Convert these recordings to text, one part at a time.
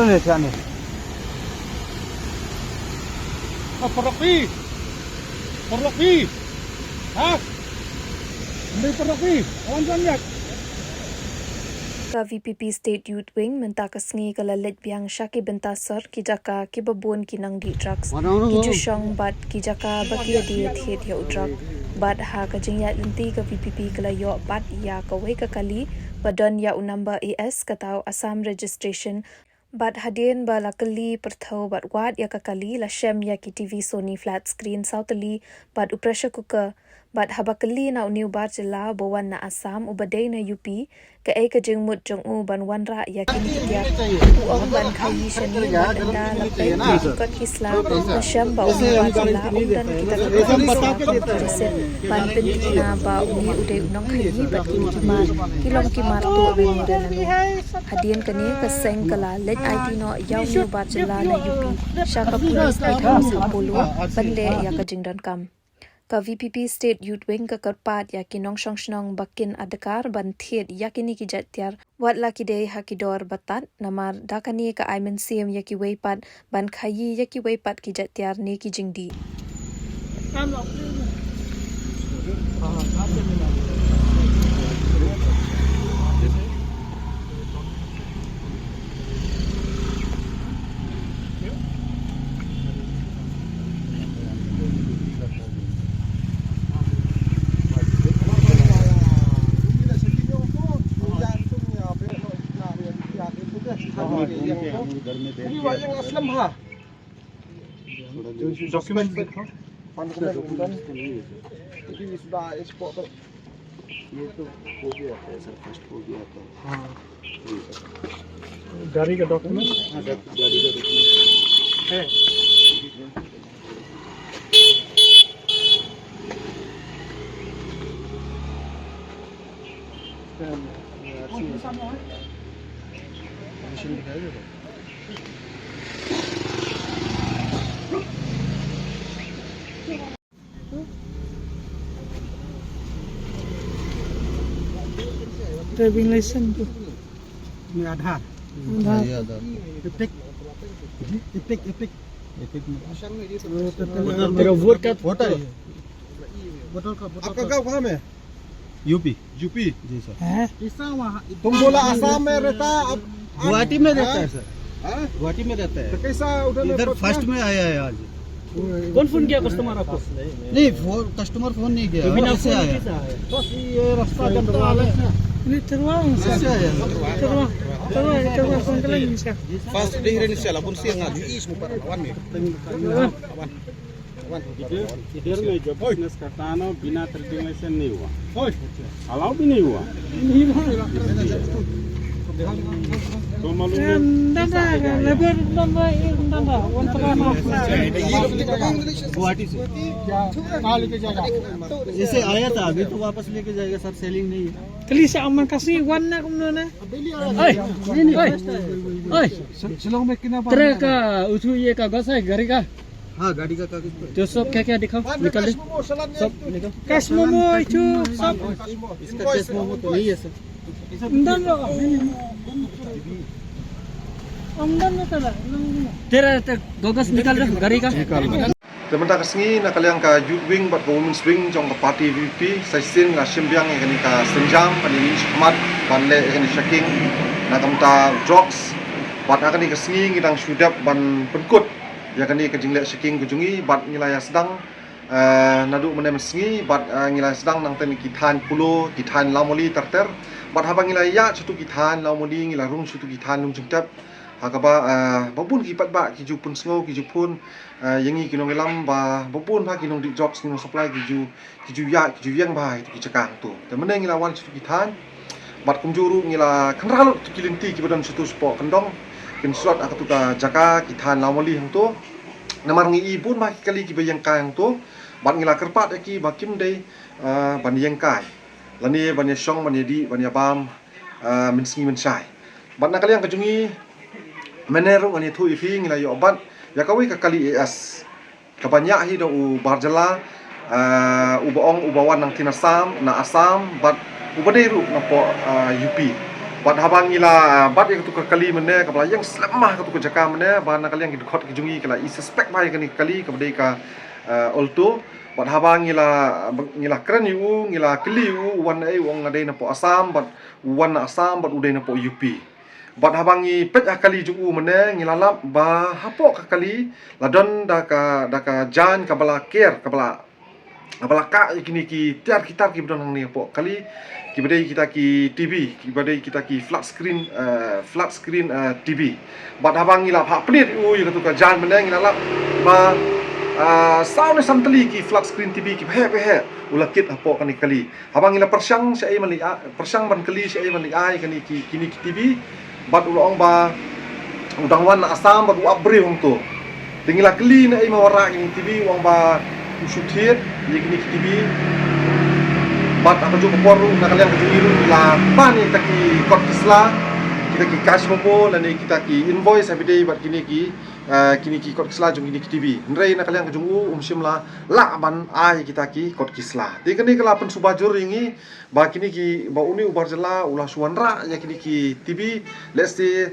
nih siapa nih? Perokpi, perokpi, hah? Ambil perokpi, awan lihat. Ka VPP State Youth Wing menta kasngi kala let biang Shaki bentasar kijaka kibabun kinang di drugs kiju shong bat kijaka baki di thiet ya udrak bat ha ka jingya lenti ka VPP kala yo bat ya ka we ka kali badan ya unamba AS katau Assam registration bat hadien ba lakali perthau bat wad ya ka kali la shem ya ki TV Sony flat screen sautali bat upressure cooker bat habakali na uniu bar jela bawan na Assam ubadai na UP ka ai ka jingmut jong u ban wanra ya kini tiap uang ban khayi shani ban anda lapai kat kisla sham ba uni bar jela dan kita ka jise ban pen na ba uni udai unang khayi bat kini kimar tu abe mudan hadien kani ka seng kala let ID no yaw ni bar jela na UP shaka police ka house apollo bande ya ka jingdan kam ka VPP State Youth Wing ka karpat ya kinong shong bakin adakar ban thiet yakini ki jatiar wat laki de hakidor batat namar dakani ka aimen sim yaki weipat ban khayi yaki weipat ki jatiar ne ki jingdi Yang aslam ha. Dokumen ini sudah ekspor tuh. ये तो हो गया था sir, first हो गया था। हाँ। गाड़ी का डॉक्यूमेंट? हाँ, गाड़ी का डॉक्यूमेंट है। Driving license tu. Ini Aadhaar. Epic. Epic. मेरा वोट का वोटर है। आपका गाँव कहाँ में? UP UP. जी सर। है? तुम बोला आसाम में रहता, अब गुवाहाटी में रहता है सर, हाँ? गुवाहाटी में रहता तो है। कैसा उधर इधर फर्स्ट में आया है आज। कौन फोन किया कस्टमर आपको? नहीं, कस्टमर फोन नहीं किया, ऐसे आया। बस ये रास्ता जनता वाला है। Ini teruang. ऐसे आया। Teruang phone ke lagi siya. Pas di Indonesia lah pun siang lagi is mu para kawan ni. इधर में जो बिजनेस करता है ना बिना ट्रेडिंग नहीं हुआ, अलाउ भी नहीं हुआ। तो मालूम है Dada, lebar dada, dada, wan terana. Guwahati से कहाँ लेके जाएगा? ऐसे आया था, अभी तो वापस लेके जाएगा सर, सेलिंग नहीं है। Kali sa aman kasi wan na kumno na. Oi, Shillong में कितना तेरे का उठू ये कागज है गाड़ी का? हाँ, गाड़ी का कागज पर। जो सब क्या दिखाओ, निकाल दे। सब निकाल। Cash momo itu सब. इसका टेस्ट मोमो तो नहीं है sir. Amdan lo. Amdan lo tala. तेरा कागज निकाल दे गाड़ी का. Sementara kesini nak kalian ka youth wing bat women's wing jong ka party VP saisin la simbiang yang ni ka senjam kan ini Ahmad ban le kan shaking na kamta drugs bat akan ni kesini ngidang sudap ban penkut ya kan ni ka jingle shaking kujungi bat ngilaya sedang nadu menem sengi bat ngilaya sedang nang ten kithan pulo kithan lamoli terter bat habang ngilaya sutu kithan lamoli ngilarung sutu kithan lung jengtap hakaba babun kipat ba kijupun sngo kijupun yangi kinong elam ba babun ba kinong di jobs kinong supply kiju yang ba itu kicakang tu te meneng ilawan situ kithan bat kumjuru ngila kanral tu kilinti kibadan situ sport kendong kin slot akatu ka jaka kithan lamoli hang tu namar ngi ibun ba kali kibayang kang tu bat ngila kerpat aki bakim dei ban yang kai lani ban yashong ban yadi ban yabam mensingi mensai bat nakali yang kajungi menerung ani thu ifi ngila yo bat ya kawi ka kali AS kabanyak hi do u barjala ubaong ubawan nang tinasam na Assam bat ubadai ru na po UP Bat habang ila bat yang tukar kali mana kapala yang selemah tukar jaka mana ban kali yang dikot kijungi kala I suspect bai kani kali kabdai ka olto bat habang ngila keren yu ngila keli yu wan ai wong ngadai na po Assam bat wan Assam bat udai na po UP bat habang I pet kali ju mana ngilalap ba hapo ka kali ladon da ka jan kabala care kabala ka kini ki tiar kitar ki bidon ni po kali kibadai kita ki TV kibadai kita ki flat screen TV bat habang ngila hak pelit yu katu ka jan mana ngila ba sound samtali ki flat screen TV ki he ulakit apo kani kali habang ngila persyang syai mali persyang ban kali syai mali ai kani ki kini ki TV bat ulong ba udang wan Assam bat abri wong tu tingila kali na ai mawara kini TV wong ba usutit ni kini ki TV bat aku juga poru na kalian kejuiru la pani kita ki kot kisla kita ki cash mopo lani kita ki invoice everyday bat kini ki kot kisla jung kini ki TV ndrei na kalian kejungu simla la ban ai kita ki kot kisla ti kini kala pen subajur ringi ba kini ki ba uni ubar jela ulah suwanra ya kini ki TV let's say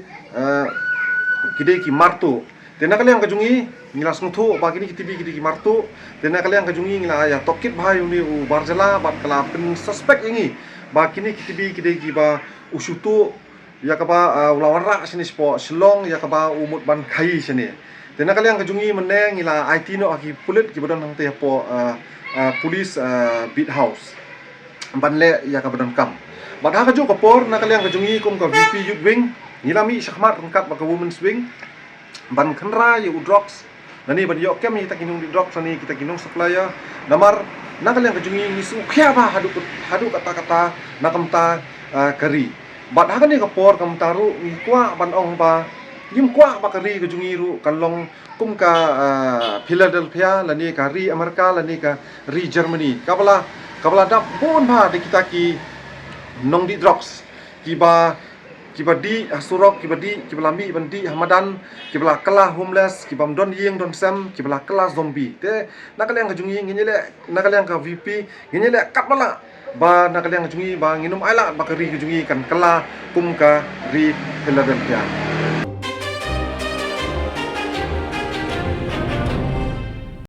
kide ki marto tena kalian kejungi ngila sungthu ba kini ki TV kide ki marto tena kalian kejungi ngila ya tokit bhai uni u barjala bat kala pen suspect ingi ba kini ki TV kide ki ba usutu ya kaba ulawanra sini spo Shillong ya kaba umut ban khai sini tena kalian kejungi meneng ngila IT no aki pulit ki bodon nang te po police beat house banle ya kabadon kam bat ha kaju kapor na kalian kejungi kum ka VP youth wing ngila mi syakmat rengkat ba ka women's wing ban khenra ya udrox nani ban yo kem kita kinung di drop sani kita kinung supplier namar na kalian kejungi ngisu khya ba hadu kata-kata nakamta kari bat ha kani kapor kam taru ni kwa ban ong ba yim kwa ba kari kejungi ru kalong kum ka Philadelphia lani ka ri Amerika lani ka ri Germany kabala dap bon ba de kita ki nong di drops kibadi asurok kibala mi bandi hamadan kibala kala homeless kibam don yeng don sam kibala kala zombie te nakaliang kajungi nginyele nakaliang ka VP nginyele kapala ba nakaliang kajungi ba nginum aila bakari kajungi kan kala kum ka ri Philadelphia